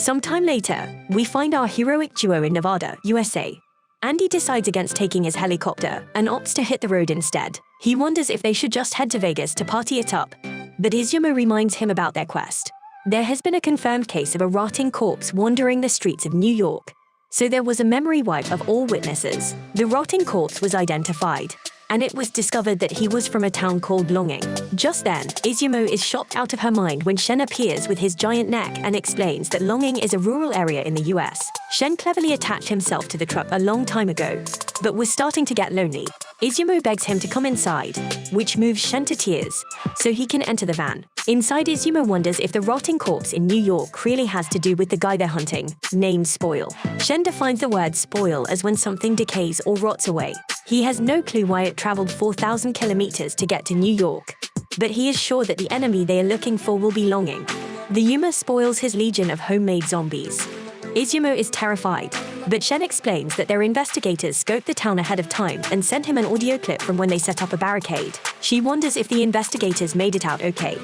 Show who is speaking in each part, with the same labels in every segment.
Speaker 1: Sometime later, we find our heroic duo in Nevada, USA. Andy decides against taking his helicopter and opts to hit the road instead. He wonders if they should just head to Vegas to party it up, but Izumo reminds him about their quest. There has been a confirmed case of a rotting corpse wandering the streets of New York, so there was a memory wipe of all witnesses. The rotting corpse was identified, and it was discovered that he was from a town called Longing. Just then, Izumo is shocked out of her mind when Shen appears with his giant neck and explains that Longing is a rural area in the US. Shen cleverly attached himself to the truck a long time ago, but was starting to get lonely. Izumo begs him to come inside, which moves Shen to tears, so he can enter the van. Inside, Izumo wonders if the rotting corpse in New York really has to do with the guy they're hunting, named Spoil. Shen defines the word spoil as when something decays or rots away. He has no clue why it traveled 4,000 kilometers to get to New York, but he is sure that the enemy they are looking for will be Longing. The Yuma spoils his legion of homemade zombies. Izumo is terrified, but Shen explains that their investigators scoped the town ahead of time and sent him an audio clip from when they set up a barricade. She wonders if the investigators made it out okay,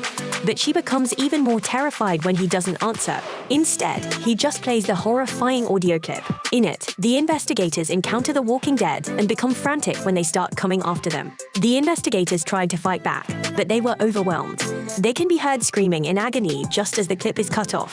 Speaker 1: but she becomes even more terrified when he doesn't answer. Instead, he just plays the horrifying audio clip. In it, the investigators encounter the Walking Dead and become frantic when they start coming after them. The investigators tried to fight back, but they were overwhelmed. They can be heard screaming in agony just as the clip is cut off.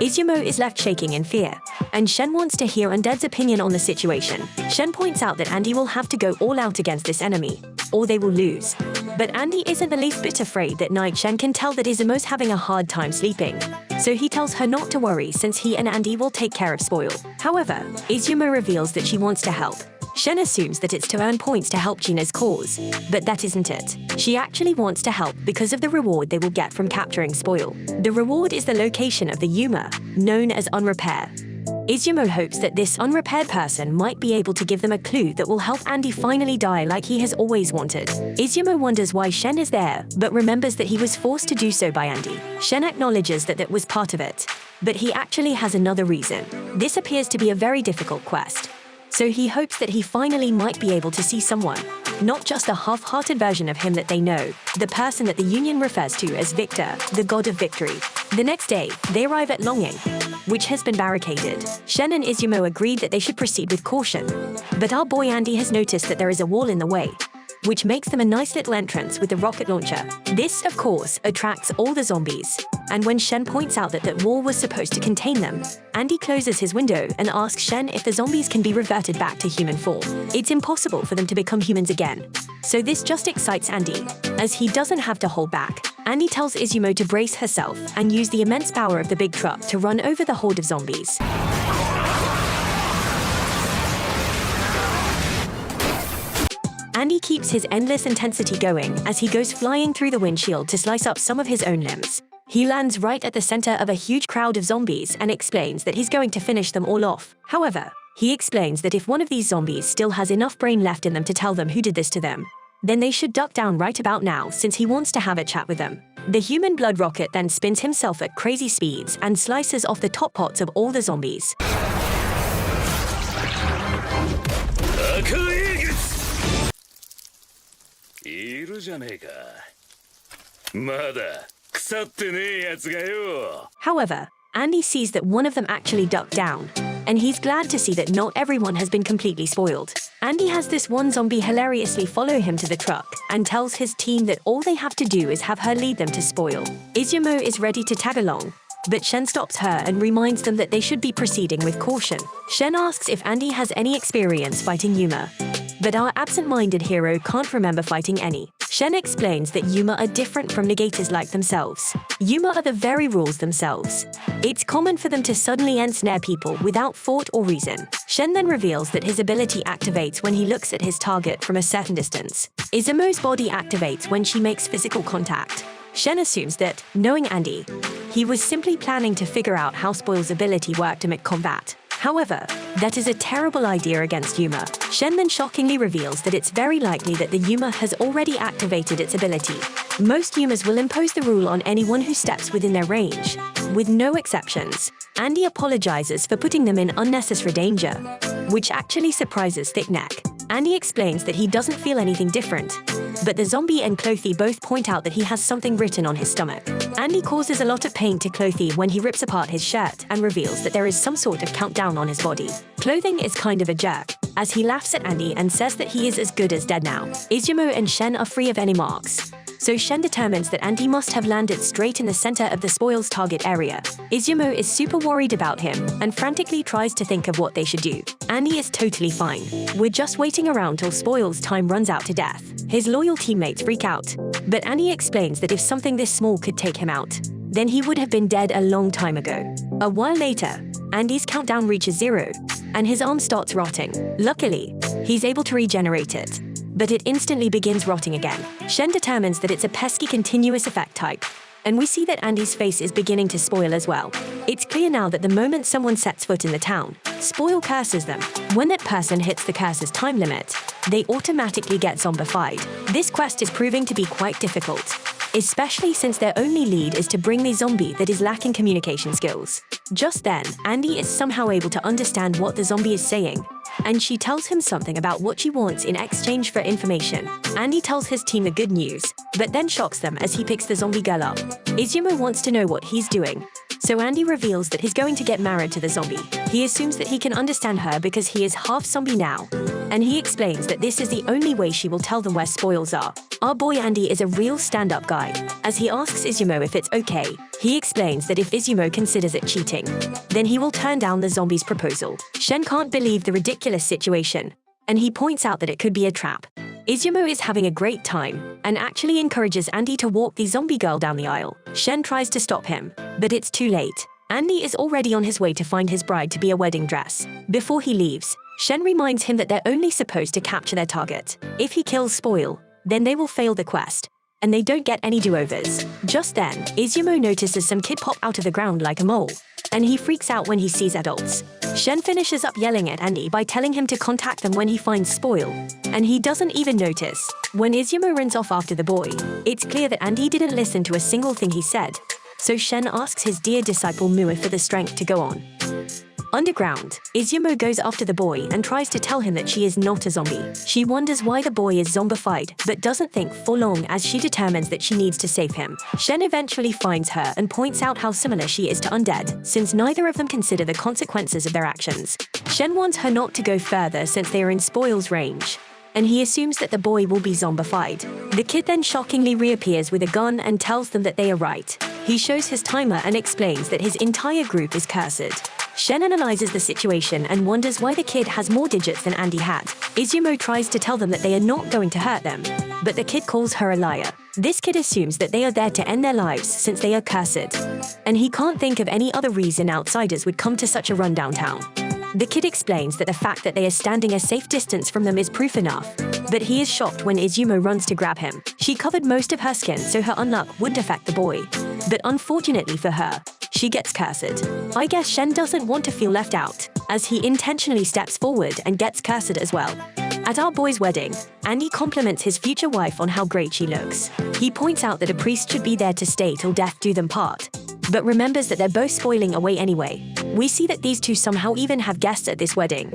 Speaker 1: Izumo is left shaking in fear, and Shen wants to hear Undead's opinion on the situation. Shen points out that Andy will have to go all out against this enemy, or they will lose. But Andy isn't the least bit afraid. That night, Shen can tell that Izumo's having a hard time sleeping, so he tells her not to worry since he and Andy will take care of Spoil. However, Izumo reveals that she wants to help. Shen assumes that it's to earn points to help Gina's cause, but that isn't it. She actually wants to help because of the reward they will get from capturing Spoil. The reward is the location of the Yuma, known as Unrepair. Izumo hopes that this unrepaired person might be able to give them a clue that will help Andy finally die like he has always wanted. Izumo wonders why Shen is there, but remembers that he was forced to do so by Andy. Shen acknowledges that that was part of it, but he actually has another reason. This appears to be a very difficult quest, so he hopes that he finally might be able to see someone, not just a half-hearted version of him that they know, the person that the Union refers to as Victor, the god of victory. The next day, they arrive at Longing, which has been barricaded. Shen and Izumo agreed that they should proceed with caution, but our boy Andy has noticed that there is a wall in the way, which makes them a nice little entrance with the rocket launcher. This, of course, attracts all the zombies, and when Shen points out that that wall was supposed to contain them, Andy closes his window and asks Shen if the zombies can be reverted back to human form. It's impossible for them to become humans again, so this just excites Andy, as he doesn't have to hold back. Andy tells Izumo to brace herself and use the immense power of the big truck to run over the horde of zombies. Andy keeps his endless intensity going as he goes flying through the windshield to slice up some of his own limbs. He lands right at the center of a huge crowd of zombies and explains that he's going to finish them all off. However, he explains that if one of these zombies still has enough brain left in them to tell them who did this to them, then they should duck down right about now since he wants to have a chat with them. The human blood rocket then spins himself at crazy speeds and slices off the top pots of all the zombies. However, Andy sees that one of them actually ducked down, and he's glad to see that not everyone has been completely spoiled. Andy has this one zombie hilariously follow him to the truck and tells his team that all they have to do is have her lead them to Spoil. Izumo is ready to tag along, but Shen stops her and reminds them that they should be proceeding with caution. Shen asks if Andy has any experience fighting Yuma, but our absent-minded hero can't remember fighting any. Shen explains that Yuma are different from negators like themselves. Yuma are the very rules themselves. It's common for them to suddenly ensnare people without thought or reason. Shen then reveals that his ability activates when he looks at his target from a certain distance. Izumo's body activates when she makes physical contact. Shen assumes that, knowing Andy, he was simply planning to figure out how Spoil's ability worked amid combat. However, that is a terrible idea against Yuma. Shen then shockingly reveals that it's very likely that the Yuma has already activated its ability. Most Yumas will impose the rule on anyone who steps within their range, with no exceptions. Andy apologizes for putting them in unnecessary danger, which actually surprises Thickneck. Andy explains that he doesn't feel anything different, but the zombie and Clothy both point out that he has something written on his stomach. Andy causes a lot of pain to Clothy when he rips apart his shirt and reveals that there is some sort of countdown on his body. Clothing is kind of a jerk, as he laughs at Andy and says that he is as good as dead now. Izumo and Shen are free of any marks, so Shen determines that Andy must have landed straight in the center of the spoil's target area. Izumo is super worried about him and frantically tries to think of what they should do. Andy is totally fine. We're just waiting around till spoil's time runs out to death. His loyal teammates freak out, but Andy explains that if something this small could take him out, then he would have been dead a long time ago. A while later, Andy's countdown reaches 0, and his arm starts rotting. Luckily, he's able to regenerate it, but it instantly begins rotting again. Shen determines that it's a pesky continuous effect type, and we see that Andy's face is beginning to spoil as well. It's clear now that the moment someone sets foot in the town, spoil curses them. When that person hits the curse's time limit, they automatically get zombified. This quest is proving to be quite difficult, especially since their only lead is to bring the zombie that is lacking communication skills. Just then, Andy is somehow able to understand what the zombie is saying, and she tells him something about what she wants in exchange for information. Andy tells his team the good news, but then shocks them as he picks the zombie girl up. Izumo wants to know what he's doing, so Andy reveals that he's going to get married to the zombie. He assumes that he can understand her because he is half zombie now, and he explains that this is the only way she will tell them where spoils are. Our boy Andy is a real stand-up guy. As he asks Izumo if it's okay, he explains that if Izumo considers it cheating, then he will turn down the zombie's proposal. Shen can't believe the ridiculous situation, and he points out that it could be a trap. Izumo is having a great time and actually encourages Andy to walk the zombie girl down the aisle. Shen tries to stop him, but it's too late. Andy is already on his way to find his bride to be a wedding dress. Before he leaves, Shen reminds him that they're only supposed to capture their target. If he kills Spoil, then they will fail the quest, and they don't get any do-overs. Just then, Izumo notices some kid pop out of the ground like a mole, and he freaks out when he sees adults. Shen finishes up yelling at Andy by telling him to contact them when he finds Spoil, and he doesn't even notice when Izumo runs off after the boy. It's clear that Andy didn't listen to a single thing he said, so Shen asks his dear disciple Mua for the strength to go on. Underground, Izumo goes after the boy and tries to tell him that she is not a zombie. She wonders why the boy is zombified, but doesn't think for long as she determines that she needs to save him. Shen eventually finds her and points out how similar she is to Undead, since neither of them consider the consequences of their actions. Shen wants her not to go further since they are in Spoil's range, and he assumes that the boy will be zombified. The kid then shockingly reappears with a gun and tells them that they are right. He shows his timer and explains that his entire group is cursed. Shen analyzes the situation and wonders why the kid has more digits than Andy had. Izumo tries to tell them that they are not going to hurt them, but the kid calls her a liar. This kid assumes that they are there to end their lives since they are cursed, and he can't think of any other reason outsiders would come to such a rundown town. The kid explains that the fact that they are standing a safe distance from them is proof enough, but he is shocked when Izumo runs to grab him. She covered most of her skin so her unluck wouldn't affect the boy, but unfortunately for her, she gets cursed. I guess Shen doesn't want to feel left out, as he intentionally steps forward and gets cursed as well. At our boy's wedding, Andy compliments his future wife on how great she looks. He points out that a priest should be there to stay till death do them part, but remembers that they're both spoiling away anyway. We see that these two somehow even have guests at this wedding,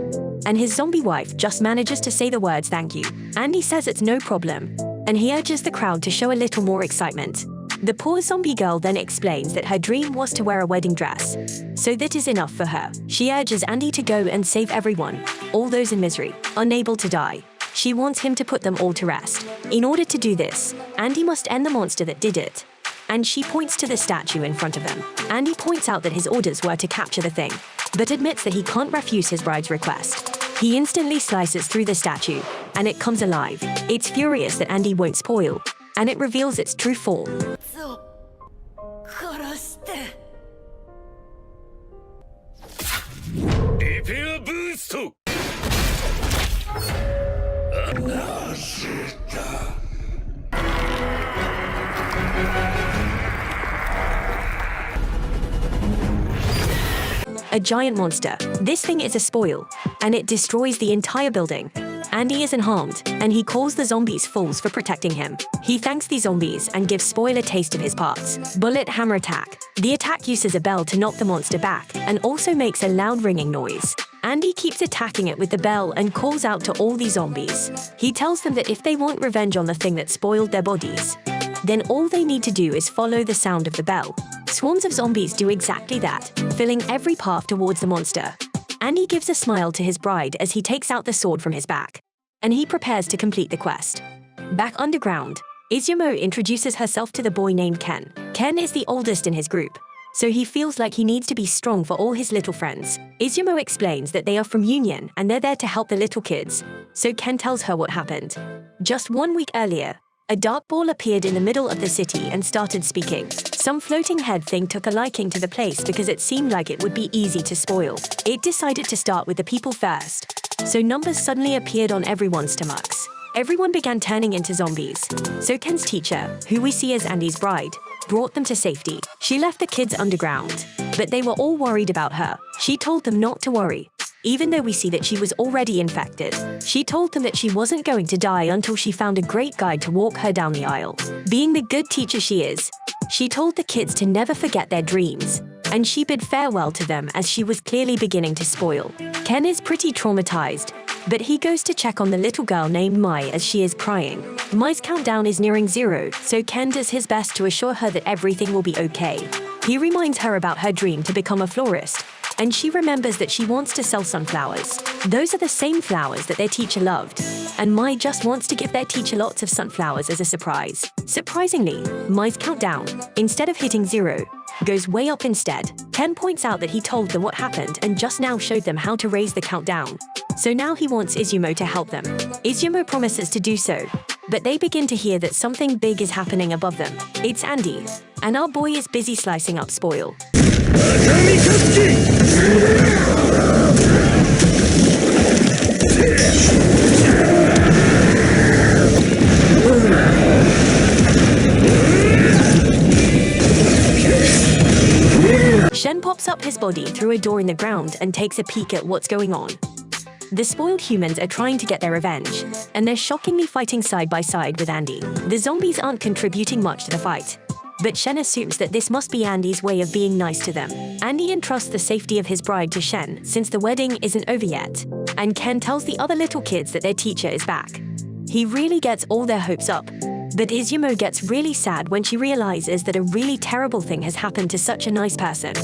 Speaker 1: and his zombie wife just manages to say the words thank you. Andy says it's no problem, and he urges the crowd to show a little more excitement. The poor zombie girl then explains that her dream was to wear a wedding dress, so that is enough for her. She urges Andy to go and save everyone, all those in misery, unable to die. She wants him to put them all to rest. In order to do this, Andy must end the monster that did it, and she points to the statue in front of him. Andy points out that his orders were to capture the thing, but admits that he can't refuse his bride's request. He instantly slices through the statue, and it comes alive. It's furious that Andy won't spoil, and it reveals its true form. A giant monster. This thing is a spoil, and it destroys the entire building. Andy isn't harmed, and he calls the zombies fools for protecting him. He thanks the zombies and gives Spoil a taste of his parts. Bullet hammer attack. The attack uses a bell to knock the monster back and also makes a loud ringing noise. Andy keeps attacking it with the bell and calls out to all the zombies. He tells them that if they want revenge on the thing that spoiled their bodies, then all they need to do is follow the sound of the bell. Swarms of zombies do exactly that, filling every path towards the monster. Andy gives a smile to his bride as he takes out the sword from his back, and he prepares to complete the quest. Back underground, Izumo introduces herself to the boy named Ken. Ken is the oldest in his group, so he feels like he needs to be strong for all his little friends. Izumo explains that they are from Union and they're there to help the little kids, so Ken tells her what happened. Just 1 week earlier, a dark ball appeared in the middle of the city and started speaking. Some floating head thing took a liking to the place because it seemed like it would be easy to spoil. It decided to start with the people first, so numbers suddenly appeared on everyone's stomachs. Everyone began turning into zombies. So Ken's teacher, who we see as Andy's bride, brought them to safety. She left the kids underground, but they were all worried about her. She told them not to worry, even though we see that she was already infected. She told them that she wasn't going to die until she found a great guide to walk her down the aisle. Being the good teacher she is, she told the kids to never forget their dreams, and she bid farewell to them as she was clearly beginning to spoil. Ken is pretty traumatized, but he goes to check on the little girl named Mai as she is crying. Mai's countdown is nearing 0, so Ken does his best to assure her that everything will be okay. He reminds her about her dream to become a florist, and she remembers that she wants to sell sunflowers. Those are the same flowers that their teacher loved, and Mai just wants to give their teacher lots of sunflowers as a surprise. Surprisingly, Mai's countdown, instead of hitting 0, goes way up instead. Ken points out that he told them what happened and just now showed them how to raise the countdown. So now he wants Izumo to help them. Izumo promises to do so, but they begin to hear that something big is happening above them. It's Andy, and our boy is busy slicing up spoil. Shen pops up his body through a door in the ground and takes a peek at what's going on. The spoiled humans are trying to get their revenge, and they're shockingly fighting side by side with Andy. The zombies aren't contributing much to the fight, but Shen assumes that this must be Andy's way of being nice to them. Andy entrusts the safety of his bride to Shen since the wedding isn't over yet, and Ken tells the other little kids that their teacher is back. He really gets all their hopes up, but Izumo gets really sad when she realizes that a really terrible thing has happened to such a nice person.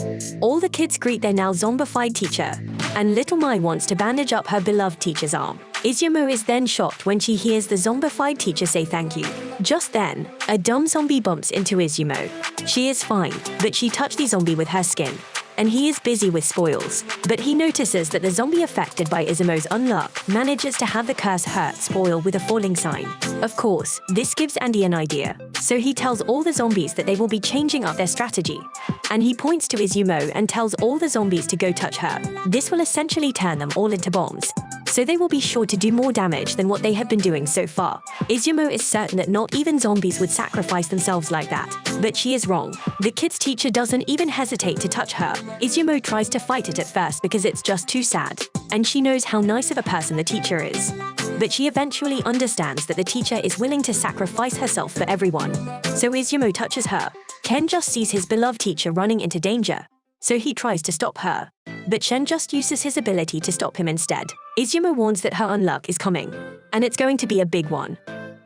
Speaker 1: All the kids greet their now zombified teacher, and little Mai wants to bandage up her beloved teacher's arm. Izumo is then shocked when she hears the zombified teacher say thank you. Just then, a dumb zombie bumps into Izumo. She is fine, but she touched the zombie with her skin, and he is busy with spoils. But he notices that the zombie affected by Izumo's Unluck manages to have the curse hurt spoil with a falling sign. Of course, this gives Andy an idea, so he tells all the zombies that they will be changing up their strategy. And he points to Izumo and tells all the zombies to go touch her. This will essentially turn them all into bombs, so they will be sure to do more damage than what they have been doing so far. Izumo is certain that not even zombies would sacrifice themselves like that, but she is wrong. The kid's teacher doesn't even hesitate to touch her. Izumo tries to fight it at first because it's just too sad, and she knows how nice of a person the teacher is. But she eventually understands that the teacher is willing to sacrifice herself for everyone, so Izumo touches her. Ken just sees his beloved teacher running into danger, so he tries to stop her, but Shen just uses his ability to stop him instead. Izumo warns that her Unluck is coming, and it's going to be a big one.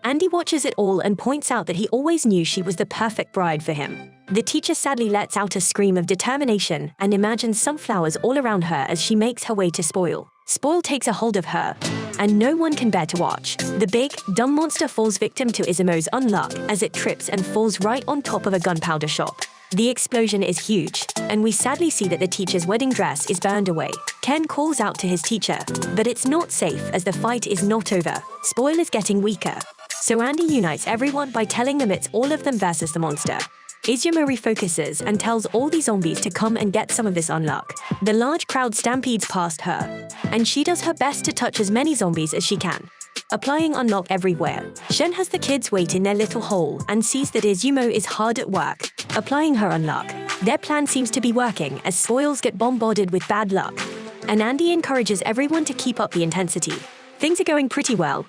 Speaker 1: Andy watches it all and points out that he always knew she was the perfect bride for him. The teacher sadly lets out a scream of determination and imagines sunflowers all around her as she makes her way to Spoil. Spoil takes a hold of her, and no one can bear to watch. The big, dumb monster falls victim to Izumo's Unluck as it trips and falls right on top of a gunpowder shop. The explosion is huge, and we sadly see that the teacher's wedding dress is burned away. Ken calls out to his teacher, but it's not safe as the fight is not over. Spoil is getting weaker, so Andy unites everyone by telling them it's all of them versus the monster. Izumo refocuses and tells all the zombies to come and get some of this Unluck. The large crowd stampedes past her, and she does her best to touch as many zombies as she can, applying Unluck everywhere. Shen has the kids wait in their little hole and sees that Izumo is hard at work, applying her Unluck. Their plan seems to be working as spoils get bombarded with bad luck, and Andy encourages everyone to keep up the intensity. Things are going pretty well,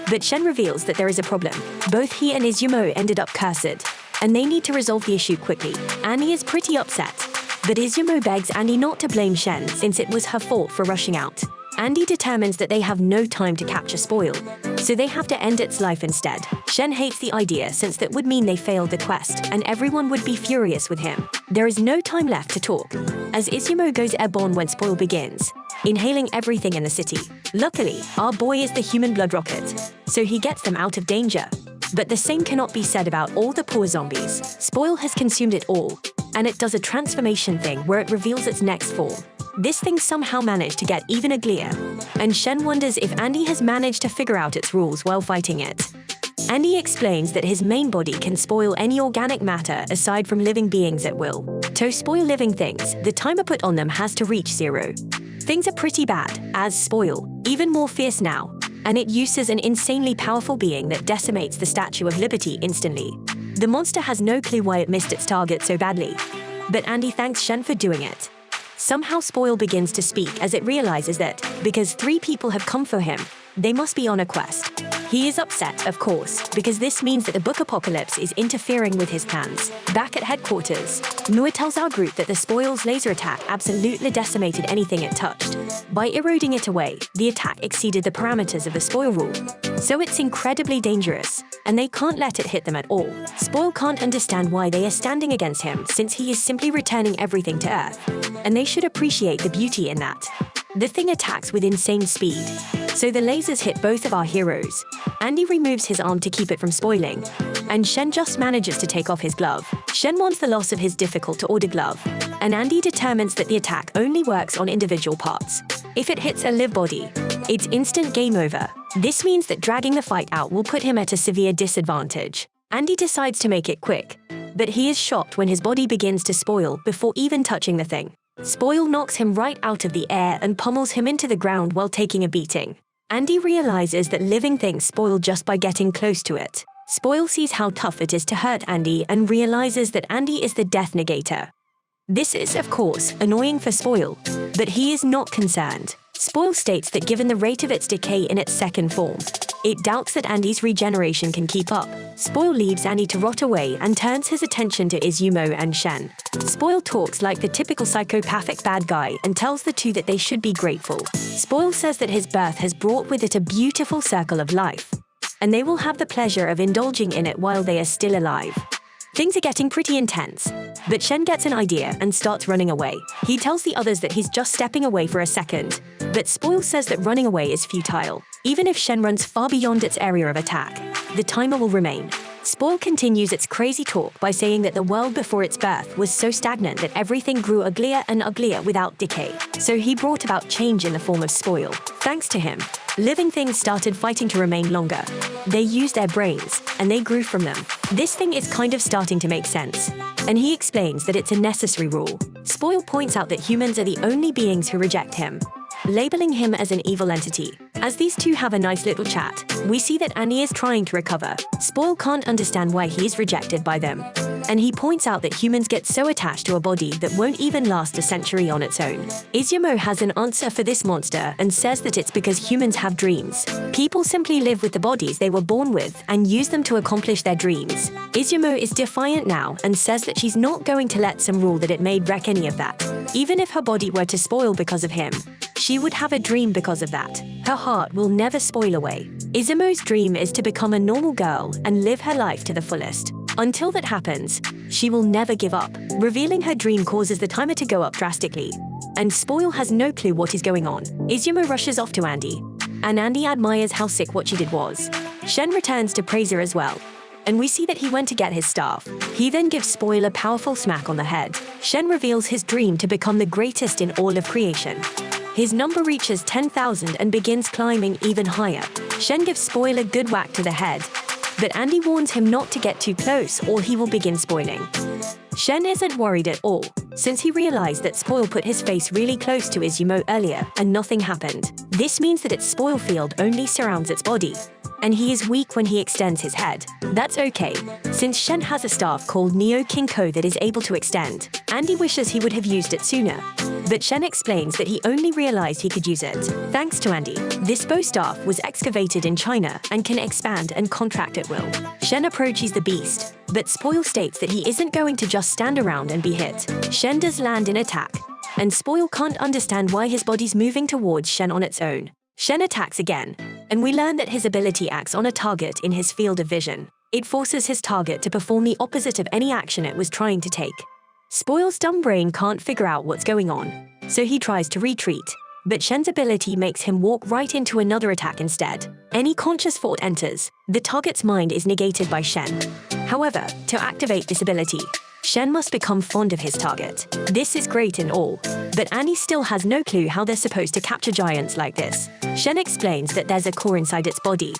Speaker 1: but Shen reveals that there is a problem. Both he and Izumo ended up cursed, and they need to resolve the issue quickly. Annie is pretty upset, But Izumo begs Andy not to blame Shen since it was her fault for rushing out. Andy determines that they have no time to capture Spoil, so they have to end its life instead. Shen hates the idea since that would mean they failed the quest, and everyone would be furious with him. There is no time left to talk, as Izumo goes airborne when Spoil begins, inhaling everything in the city. Luckily, our boy is the human blood rocket, so he gets them out of danger. But the same cannot be said about all the poor zombies. Spoil has consumed it all, and it does a transformation thing where it reveals its next form. This thing somehow managed to get even uglier, and Shen wonders if Andy has managed to figure out its rules while fighting it. Andy explains that his main body can spoil any organic matter aside from living beings at will. To spoil living things, the timer put on them has to reach 0. Things are pretty bad, as Spoil, even more fierce now, and it uses an insanely powerful being that decimates the Statue of Liberty instantly. The monster has no clue why it missed its target so badly, but Andy thanks Shen for doing it. Somehow Spoil begins to speak as it realizes that, because 3 people have come for him, they must be on a quest. He is upset, of course, because this means that the book apocalypse is interfering with his plans. Back at headquarters, Mua tells our group that the Spoil's laser attack absolutely decimated anything it touched. By eroding it away, the attack exceeded the parameters of the Spoil rule, so it's incredibly dangerous, and they can't let it hit them at all. Spoil can't understand why they are standing against him since he is simply returning everything to Earth, and they should appreciate the beauty in that. The thing attacks with insane speed, so the lasers hit both of our heroes. Andy removes his arm to keep it from spoiling, and Shen just manages to take off his glove. Shen wants the loss of his difficult-to-order glove, and Andy determines that the attack only works on individual parts. If it hits a live body, it's instant game over. This means that dragging the fight out will put him at a severe disadvantage. Andy decides to make it quick, but he is shocked when his body begins to spoil before even touching the thing. Spoil knocks him right out of the air and pummels him into the ground while taking a beating. Andy realizes that living things spoil just by getting close to it. Spoil sees how tough it is to hurt Andy and realizes that Andy is the death negator. This is, of course, annoying for Spoil, but he is not concerned. Spoil states that given the rate of its decay in its second form, it doubts that Andy's regeneration can keep up. Spoil leaves Andy to rot away and turns his attention to Izumo and Shen. Spoil talks like the typical psychopathic bad guy and tells the two that they should be grateful. Spoil says that his birth has brought with it a beautiful circle of life, and they will have the pleasure of indulging in it while they are still alive. Things are getting pretty intense, but Shen gets an idea and starts running away. He tells the others that he's just stepping away for a second, but Spoil says that running away is futile. Even if Shen runs far beyond its area of attack, the timer will remain. Spoil continues its crazy talk by saying that the world before its birth was so stagnant that everything grew uglier and uglier without decay. So he brought about change in the form of Spoil. Thanks to him, living things started fighting to remain longer. They used their brains, and they grew from them. This thing is kind of starting to make sense, and he explains that it's a necessary rule. Spoil points out that humans are the only beings who reject him, labeling him as an evil entity. As these two have a nice little chat, we see that Annie is trying to recover. Spoil can't understand why he is rejected by them, and he points out that humans get so attached to a body that won't even last a century on its own. Izumo has an answer for this monster and says that it's because humans have dreams. People simply live with the bodies they were born with and use them to accomplish their dreams. Izumo is defiant now and says that she's not going to let some rule that it made wreck any of that. Even if her body were to spoil because of him, she would have a dream because of that. Her heart will never spoil away. Izumo's dream is to become a normal girl and live her life to the fullest. Until that happens, she will never give up. Revealing her dream causes the timer to go up drastically, and Spoil has no clue what is going on. Izumo rushes off to Andy, and Andy admires how sick what she did was. Shen returns to praise her as well, and we see that he went to get his staff. He then gives Spoil a powerful smack on the head. Shen reveals his dream to become the greatest in all of creation. His number reaches 10,000 and begins climbing even higher. Shen gives Spoil a good whack to the head, but Andy warns him not to get too close or he will begin spoiling. Shen isn't worried at all, since he realized that Spoil put his face really close to Izumo earlier and nothing happened. This means that its spoil field only surrounds its body, and he is weak when he extends his head. That's okay, since Shen has a staff called Neo Kinko that is able to extend. Andy wishes he would have used it sooner, but Shen explains that he only realized he could use it thanks to Andy. This bow staff was excavated in China and can expand and contract at will. Shen approaches the beast, but Spoil states that he isn't going to just stand around and be hit. Shen does land in attack, and Spoil can't understand why his body's moving towards Shen on its own. Shen attacks again, and we learn that his ability acts on a target in his field of vision. It forces his target to perform the opposite of any action it was trying to take. Spoil's dumb brain can't figure out what's going on, so he tries to retreat. But Shen's ability makes him walk right into another attack instead. Any conscious thought enters, the target's mind is negated by Shen. However, to activate this ability, Shen must become fond of his target. This is great and all, but Annie still has no clue how they're supposed to capture giants like this. Shen explains that there's a core inside its body,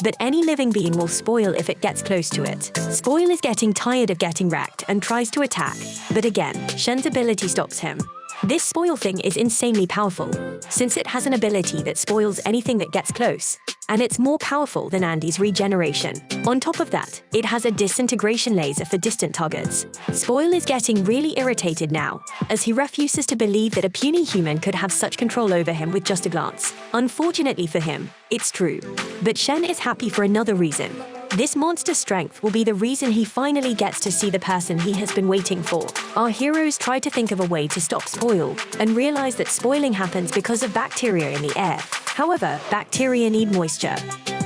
Speaker 1: but any living being will spoil if it gets close to it. Spoil is getting tired of getting wrecked and tries to attack, but again, Shen's ability stops him. This spoil thing is insanely powerful, since it has an ability that spoils anything that gets close, and it's more powerful than Andy's regeneration. On top of that, it has a disintegration laser for distant targets. Spoil is getting really irritated now, as he refuses to believe that a puny human could have such control over him with just a glance. Unfortunately for him, it's true. But Shen is happy for another reason. This monster's strength will be the reason he finally gets to see the person he has been waiting for. Our heroes try to think of a way to stop Spoil, and realize that spoiling happens because of bacteria in the air. However, bacteria need moisture.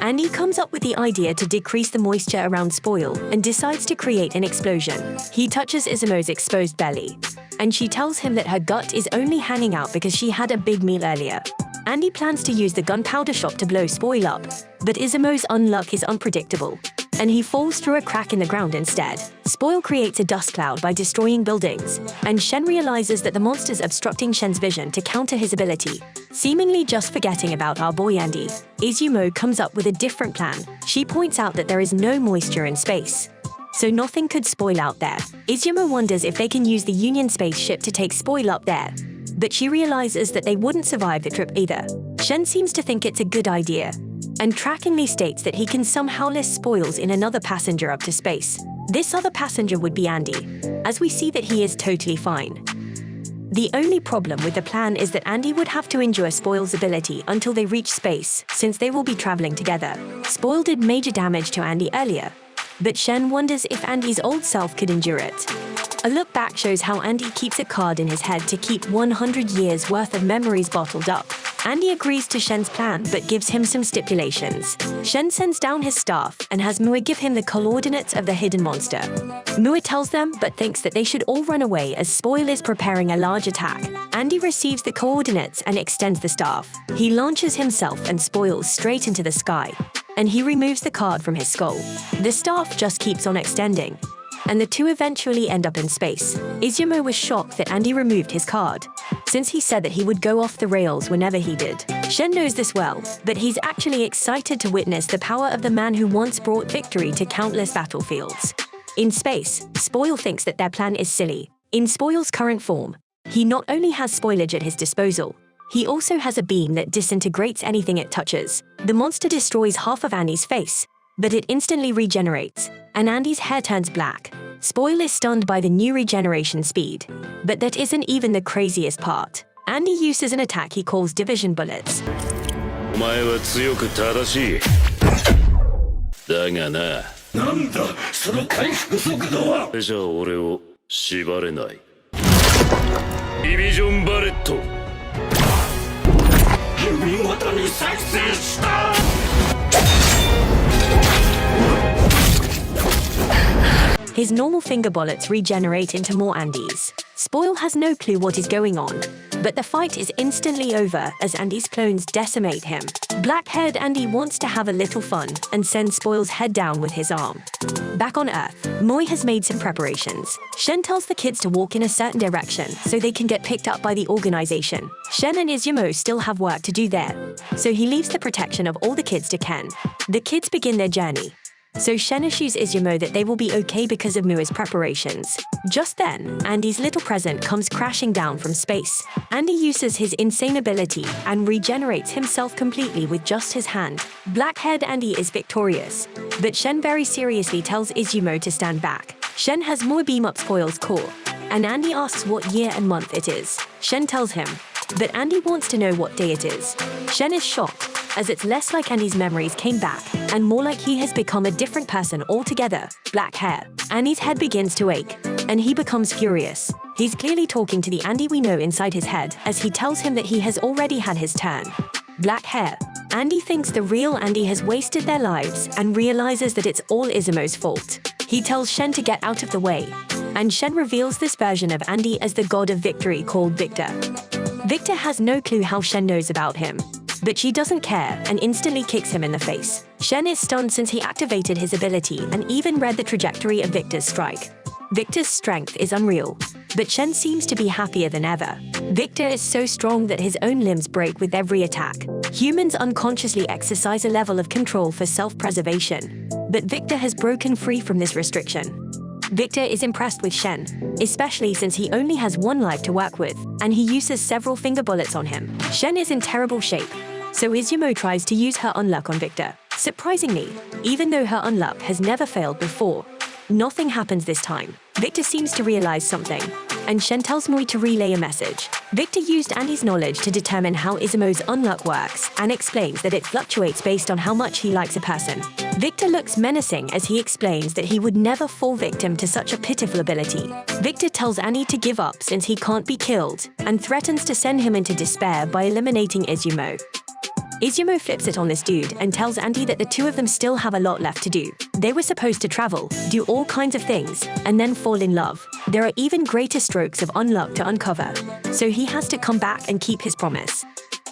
Speaker 1: Andy comes up with the idea to decrease the moisture around Spoil, and decides to create an explosion. He touches Izumo's exposed belly, and she tells him that her gut is only hanging out because she had a big meal earlier. Andy plans to use the gunpowder shot to blow Spoil up, but Izumo's unluck is unpredictable, and he falls through a crack in the ground instead. Spoil creates a dust cloud by destroying buildings, and Shen realizes that the monster's obstructing Shen's vision to counter his ability. Seemingly just forgetting about our boy Andy, Izumo comes up with a different plan. She points out that there is no moisture in space, so nothing could spoil out there. Izumo wonders if they can use the Union spaceship to take Spoil up there, but she realizes that they wouldn't survive the trip either. Shen seems to think it's a good idea, and trackingly states that he can somehow lift Spoils in another passenger up to space. This other passenger would be Andy, as we see that he is totally fine. The only problem with the plan is that Andy would have to endure Spoil's ability until they reach space, since they will be traveling together. Spoil did major damage to Andy earlier, but Shen wonders if Andy's old self could endure it. A look back shows how Andy keeps a card in his head to keep 100 years worth of memories bottled up. Andy agrees to Shen's plan but gives him some stipulations. Shen sends down his staff and has Mua give him the coordinates of the hidden monster. Mua tells them but thinks that they should all run away as Spoil is preparing a large attack. Andy receives the coordinates and extends the staff. He launches himself and Spoil straight into the sky, and he removes the card from his skull. The staff just keeps on extending, and the two eventually end up in space. Izumo was shocked that Andy removed his card, since he said that he would go off the rails whenever he did. Shen knows this well, but he's actually excited to witness the power of the man who once brought victory to countless battlefields. In space, Spoil thinks that their plan is silly. In Spoil's current form, he not only has spoilage at his disposal, he also has a beam that disintegrates anything it touches. The monster destroys half of Andy's face, but it instantly regenerates, and Andy's hair turns black. Spoil is stunned by the new regeneration speed, but that isn't even the craziest part. Andy uses an attack he calls division bullets.
Speaker 2: お前は強く正しい。だがな。なんだ、その回復速度は。じゃあ俺を縛れない。ディビジョンバレット。見事に作成した。
Speaker 1: His normal finger bullets regenerate into more Andys. Spoil has no clue what is going on, but the fight is instantly over as Andy's clones decimate him. Black-haired Andy wants to have a little fun and sends Spoil's head down with his arm. Back on Earth, Moi has made some preparations. Shen tells the kids to walk in a certain direction so they can get picked up by the organization. Shen and Izumo still have work to do there, so he leaves the protection of all the kids to Ken. The kids begin their journey, so Shen assures Izumo that they will be okay because of Mua's preparations. Just then, Andy's little present comes crashing down from space. Andy uses his insane ability and regenerates himself completely with just his hand. Black-haired Andy is victorious, but Shen very seriously tells Izumo to stand back. Shen has more beam-up spoils core, and Andy asks what year and month it is. Shen tells him, but Andy wants to know what day it is. Shen is shocked, as it's less like Andy's memories came back, and more like he has become a different person altogether. Black hair. Andy's head begins to ache, and he becomes furious. He's clearly talking to the Andy we know inside his head, as he tells him that he has already had his turn. Black hair. Andy thinks the real Andy has wasted their lives and realizes that it's all Izumo's fault. He tells Shen to get out of the way, and Shen reveals this version of Andy as the god of victory called Victor. Victor has no clue how Shen knows about him, but she doesn't care and instantly kicks him in the face. Shen is stunned since he activated his ability and even read the trajectory of Victor's strike. Victor's strength is unreal, but Shen seems to be happier than ever. Victor is so strong that his own limbs break with every attack. Humans unconsciously exercise a level of control for self-preservation, but Victor has broken free from this restriction. Victor is impressed with Shen, especially since he only has one life to work with, and he uses several finger bullets on him. Shen is in terrible shape, so Izumo tries to use her Unluck on Victor. Surprisingly, even though her Unluck has never failed before, nothing happens this time. Victor seems to realize something, and Shen tells Mui to relay a message. Victor used Andy's knowledge to determine how Izumo's Unluck works and explains that it fluctuates based on how much he likes a person. Victor looks menacing as he explains that he would never fall victim to such a pitiful ability. Victor tells Andy to give up since he can't be killed and threatens to send him into despair by eliminating Izumo. Izumo flips it on this dude and tells Andy that the two of them still have a lot left to do. They were supposed to travel, do all kinds of things, and then fall in love. There are even greater strokes of Unluck to uncover, so he has to come back and keep his promise.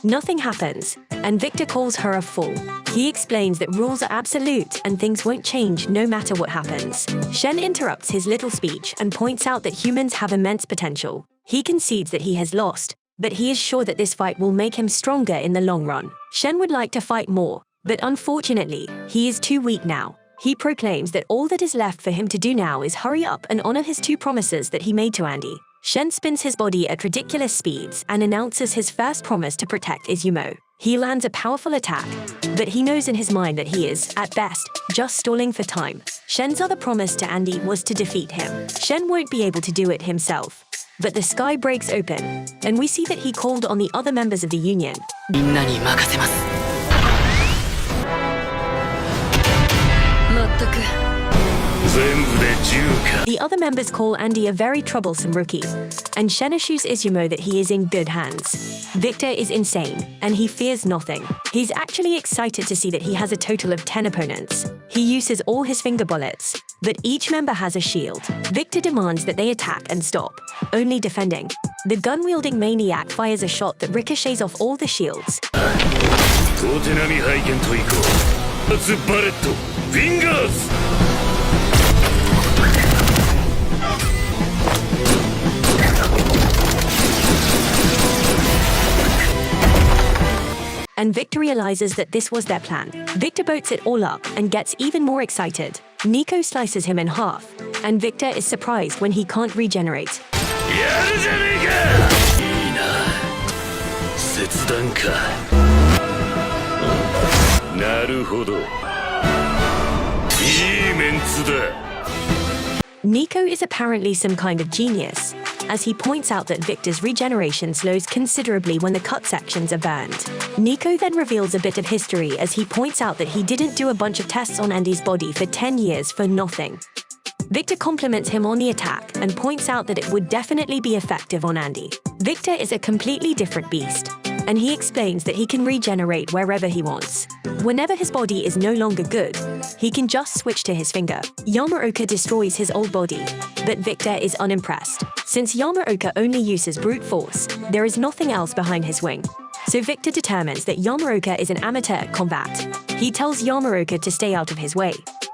Speaker 1: Nothing happens, and Victor calls her a fool. He explains that rules are absolute and things won't change no matter what happens. Shen interrupts his little speech and points out that humans have immense potential. He concedes that he has lost, but he is sure that this fight will make him stronger in the long run. Shen would like to fight more, but unfortunately, he is too weak now. He proclaims that all that is left for him to do now is hurry up and honor his two promises that he made to Andy. Shen spins his body at ridiculous speeds and announces his first promise to protect Izumo. He lands a powerful attack, but he knows in his mind that he is, at best, just stalling for time. Shen's other promise to Andy was to defeat him. Shen won't be able to do it himself, but the sky breaks open, and we see that he called on the other members of the Union. The other members call Andy a very troublesome rookie, and Shen assures Izumo that he is in good hands. Victor is insane, and he fears nothing. He's actually excited to see that he has a total of 10 opponents. He uses all his finger bullets, but each member has a shield. Victor demands that they attack and stop, only defending. The gun-wielding maniac fires a shot that ricochets off all the shields. And Victor realizes that this was their plan. Victor boats it all up and gets even more excited. Nico slices him in half, and Victor is surprised when he can't regenerate. Nico is apparently some kind of genius, as he points out that Victor's regeneration slows considerably when the cut sections are burned. Nico then reveals a bit of history as he points out that he didn't do a bunch of tests on Andy's body for 10 years for nothing. Victor compliments him on the attack and points out that it would definitely be effective on Andy. Victor is a completely different beast, and he explains that he can regenerate wherever he wants. Whenever his body is no longer good, he can just switch to his finger. Yamaoka destroys his old body, but Victor is unimpressed. Since Yamaoka only uses brute force, there is nothing else behind his wing. So Victor determines that Yamaoka is an amateur at combat. He tells Yamaoka to stay out of his way,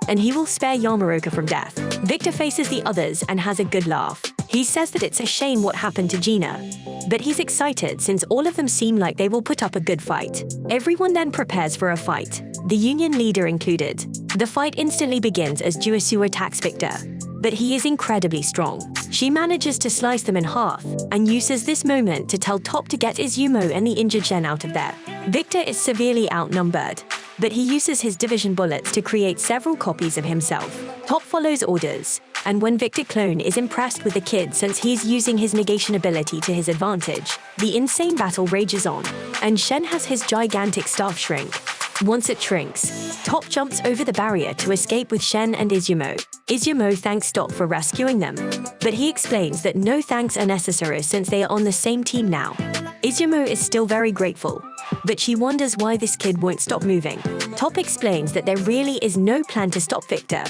Speaker 1: and he will spare Yamaoka from death. Victor faces the others and has a good laugh. He says that it's a shame what happened to Gina, but he's excited since all of them seem like they will put up a good fight. Everyone then prepares for a fight, the union leader included. The fight instantly begins as Juisu attacks Victor, but he is incredibly strong. She manages to slice them in half and uses this moment to tell Top to get Izumo and the injured Shen out of there. Victor is severely outnumbered, but he uses his division bullets to create several copies of himself. Top follows orders, and when Victor Clone is impressed with the kid since he is using his negation ability to his advantage, the insane battle rages on, and Shen has his gigantic staff shrink. Once it shrinks, Top jumps over the barrier to escape with Shen and Izumo. Izumo thanks Top for rescuing them, but he explains that no thanks are necessary since they are on the same team now. Izumo is still very grateful, but she wonders why this kid won't stop moving. Top explains that there really is no plan to stop Victor,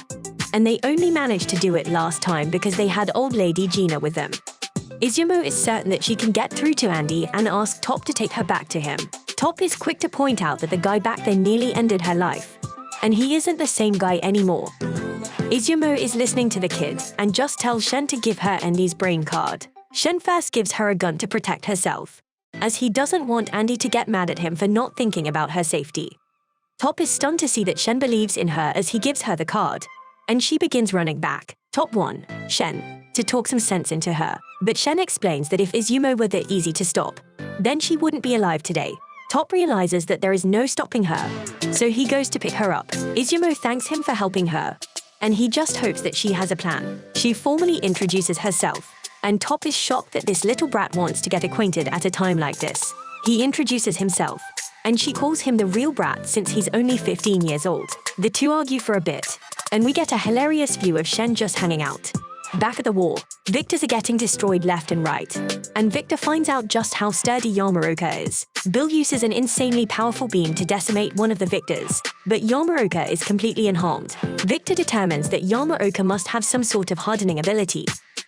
Speaker 1: and they only managed to do it last time because they had old lady Gina with them. Izumo is certain that she can get through to Andy and asks Top to take her back to him. Top is quick to point out that the guy back then nearly ended her life, and he isn't the same guy anymore. Izumo is listening to the kid and just tells Shen to give her Andy's brain card. Shen first gives her a gun to protect herself, as he doesn't want Andy to get mad at him for not thinking about her safety. Top is stunned to see that Shen believes in her as he gives her the card, and she begins running back. Top wants Shen to talk some sense into her, but Shen explains that if Izumo were that easy to stop, then she wouldn't be alive today. Top realizes that there is no stopping her, so he goes to pick her up. Izumo thanks him for helping her, and he just hopes that she has a plan. She formally introduces herself, and Top is shocked that this little brat wants to get acquainted at a time like this. He introduces himself, and she calls him the real brat since he's only 15 years old. The two argue for a bit, and we get a hilarious view of Shen just hanging out. Back at the war, Victors are getting destroyed left and right, and Victor finds out just how sturdy Yamaroka is. Bill uses an insanely powerful beam to decimate one of the Victors, but Yamaroka is completely unharmed. Victor determines that Yamaroka must have some sort of hardening ability,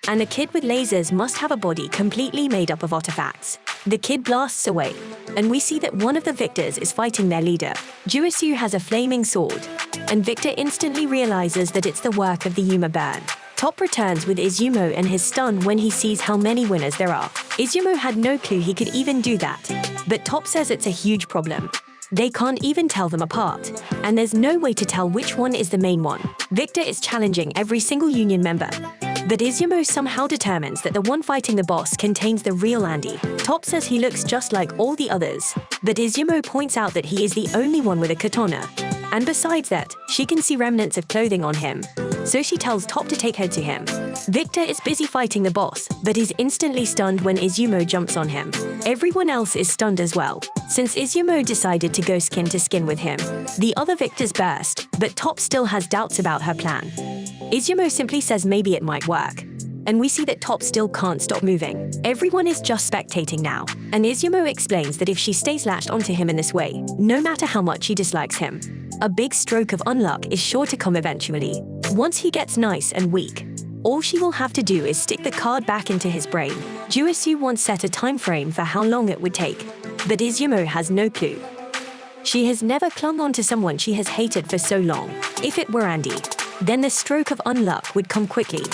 Speaker 1: and a kid with lasers must have a body completely made up of artifacts. The kid blasts away, and we see that one of the Victors is fighting their leader. Juisu has a flaming sword, and Victor instantly realizes that it's the work of the Yuma burn. Top returns with Izumo and his stun when he sees how many winners there are. Izumo had no clue he could even do that, but Top says it's a huge problem. They can't even tell them apart, and there's no way to tell which one is the main one. Victor is challenging every single union member, but Izumo somehow determines that the one fighting the boss contains the real Andy. Top says he looks just like all the others, but Izumo points out that he is the only one with a katana. And besides that, she can see remnants of clothing on him, so she tells Top to take her to him. Victor is busy fighting the boss, but is instantly stunned when Izumo jumps on him. Everyone else is stunned as well, since Izumo decided to go skin to skin with him. The other Victors burst, but Top still has doubts about her plan. Izumo simply says maybe it might work, and we see that Top still can't stop moving. Everyone is just spectating now, and Izumo explains that if she stays latched onto him in this way, no matter how much she dislikes him, a big stroke of unluck is sure to come eventually. Once he gets nice and weak, all she will have to do is stick the card back into his brain. Juisu once set a time frame for how long it would take, but Izumo has no clue. She has never clung on to someone she has hated for so long. If it were Andy, then the stroke of unluck would come quickly.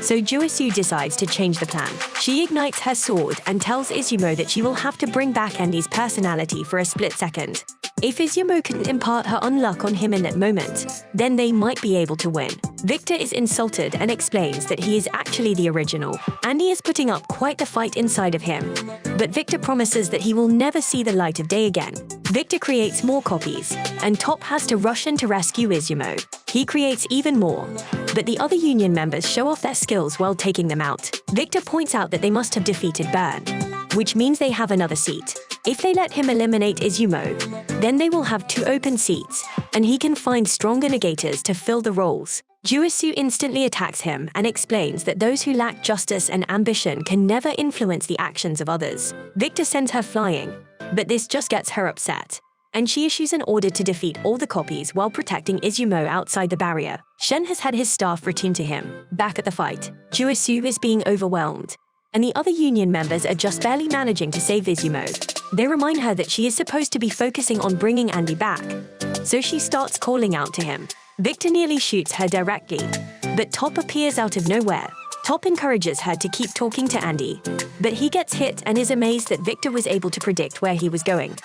Speaker 1: So Juisu decides to change the plan. She ignites her sword and tells Izumo that she will have to bring back Andy's personality for a split second. If Izumo couldn't impart her unluck on him in that moment, then they might be able to win. Victor is insulted and explains that he is actually the original. Andy is putting up quite the fight inside of him, but Victor promises that he will never see the light of day again. Victor creates more copies, and Top has to rush in to rescue Izumo. He creates even more, but the other union members show off their skills while taking them out. Victor points out that they must have defeated Burn, which means they have another seat. If they let him eliminate Izumo, then they will have 2 open seats, and he can find stronger negators to fill the roles. Juisu instantly attacks him and explains that those who lack justice and ambition can never influence the actions of others. Victor sends her flying, but this just gets her upset, and she issues an order to defeat all the copies while protecting Izumo outside the barrier. Shen has had his staff returned to him. Back at the fight, Juisu is being overwhelmed, and the other union members are just barely managing to save Izumo. They remind her that she is supposed to be focusing on bringing Andy back, so she starts calling out to him. Victor nearly shoots her directly, but Top appears out of nowhere. Top encourages her to keep talking to Andy, but he gets hit and is amazed that Victor was able to predict where he was going.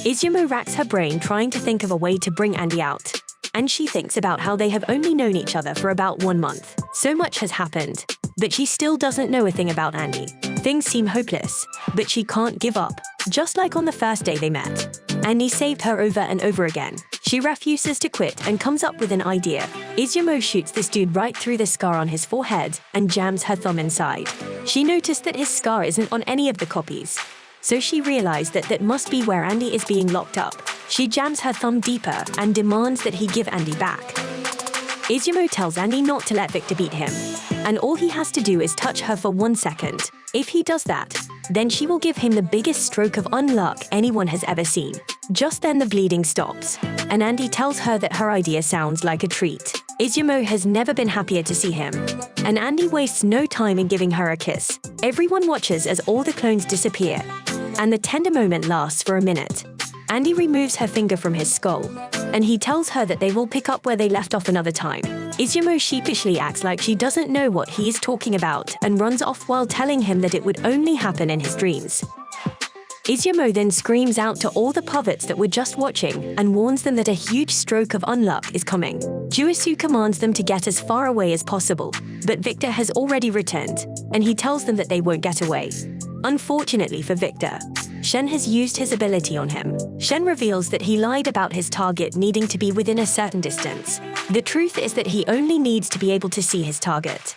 Speaker 1: Izumo racks her brain trying to think of a way to bring Andy out. And she thinks about how they have only known each other for about 1 month. So much has happened, but she still doesn't know a thing about Andy. Things seem hopeless, but she can't give up. Just like on the first day they met, Andy saved her over and over again. She refuses to quit and comes up with an idea. Izumo shoots this dude right through the scar on his forehead and jams her thumb inside. She noticed that his scar isn't on any of the copies, so she realized that that must be where Andy is being locked up. She jams her thumb deeper and demands that he give Andy back. Izumo tells Andy not to let Victor beat him, and all he has to do is touch her for 1 second. If he does that, then she will give him the biggest stroke of unluck anyone has ever seen. Just then the bleeding stops, and Andy tells her that her idea sounds like a treat. Izumo has never been happier to see him, and Andy wastes no time in giving her a kiss. Everyone watches as all the clones disappear, and the tender moment lasts for a minute. Andy removes her finger from his skull, and he tells her that they will pick up where they left off another time. Izumo sheepishly acts like she doesn't know what he is talking about and runs off while telling him that it would only happen in his dreams. Izumo then screams out to all the puppets that were just watching and warns them that a huge stroke of unluck is coming. Juisu commands them to get as far away as possible, but Victor has already returned, and he tells them that they won't get away. Unfortunately for Victor, Shen has used his ability on him. Shen reveals that he lied about his target needing to be within a certain distance. The truth is that he only needs to be able to see his target.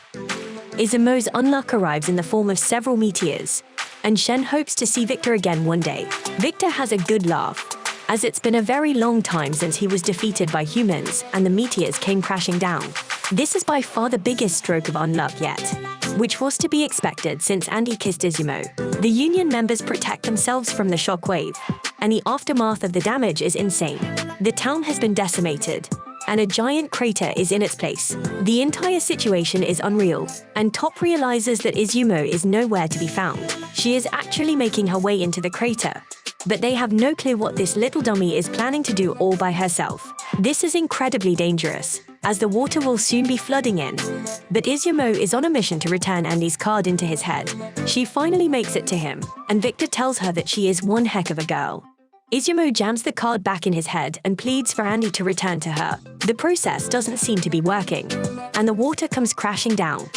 Speaker 1: Izumo's unluck arrives in the form of several meteors, and Shen hopes to see Victor again one day. Victor has a good laugh, as it's been a very long time since he was defeated by humans and the meteors came crashing down. This is by far the biggest stroke of unluck yet, which was to be expected since Andy kissed Izumo. The Union members protect themselves from the shockwave, and the aftermath of the damage is insane. The town has been decimated, and a giant crater is in its place. The entire situation is unreal, and Top realizes that Izumo is nowhere to be found. She is actually making her way into the crater, but they have no clue what this little dummy is planning to do all by herself. This is incredibly dangerous, as the water will soon be flooding in. But Izumo is on a mission to return Andy's card into his head. She finally makes it to him, and Victor tells her that she is one heck of a girl. Izumo jams the card back in his head and pleads for Andy to return to her. The process doesn't seem to be working, and the water comes crashing down.